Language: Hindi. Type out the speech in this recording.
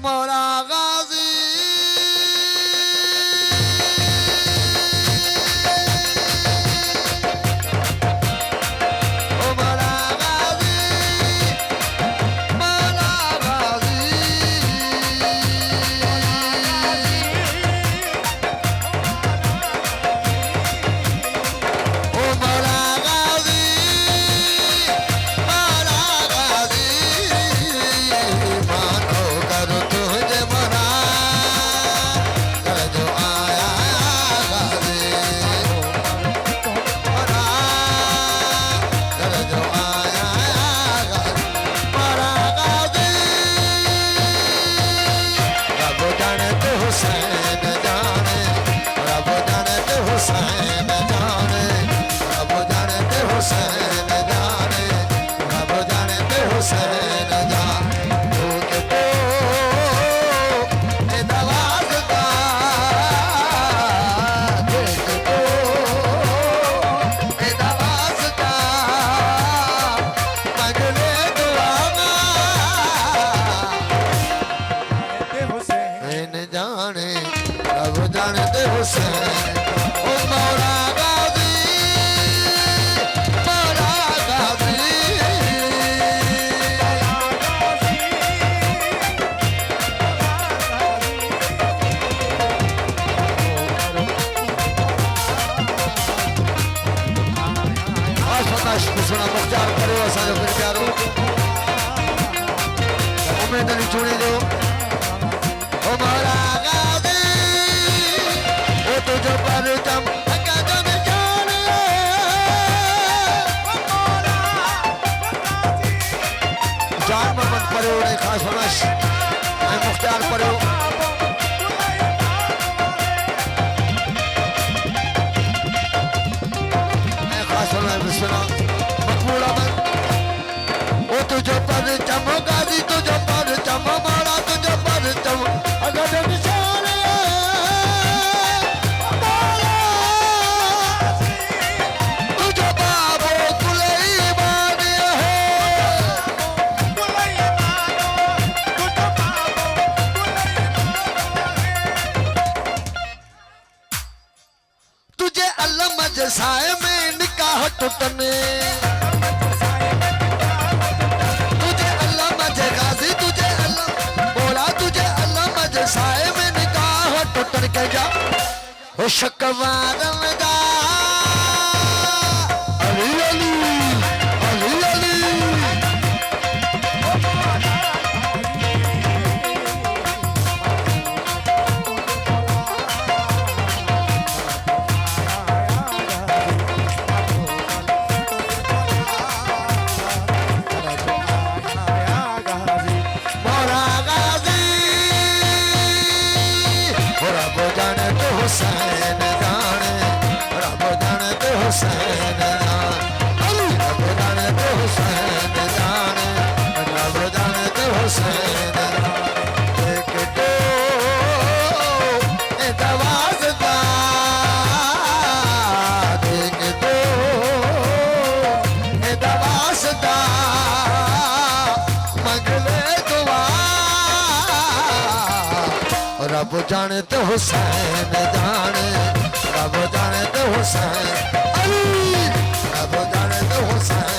मौला गाजी सुना मुख्तार करो असांजो फिर प्यारो उम्मीद नहीं छुड़ी दो ओ मौला गाजी ओ तुझो परचम कदम जाने ओ मौला जान मोहम्मद पढ़ो ने खास फरमाइश मैं मुख्तार पढ़ो मैं खास फरमाइश सुना ओ तुझो परचम गाजी तुझो परचम मौला तुझो परचम अगर निशान मौला तुझो बाबो कुलैमान है तुझो बाबो तुझे अलम जसाए में निकाह टूटने साए में निकाह टूटन के जा हो शकवार में दा अली अली अली अली हुसैन जाने रब जाने तो हुसैन जाने रब जाने तो हुसैन जाने रब जाने तो हुसैन एक तो दवाज़दा एक तो दवाज़दा मंगले दुआ रब जाने तो हुसैन जाने रब जाने तो हुसैन अली रब जाने तो हुसैन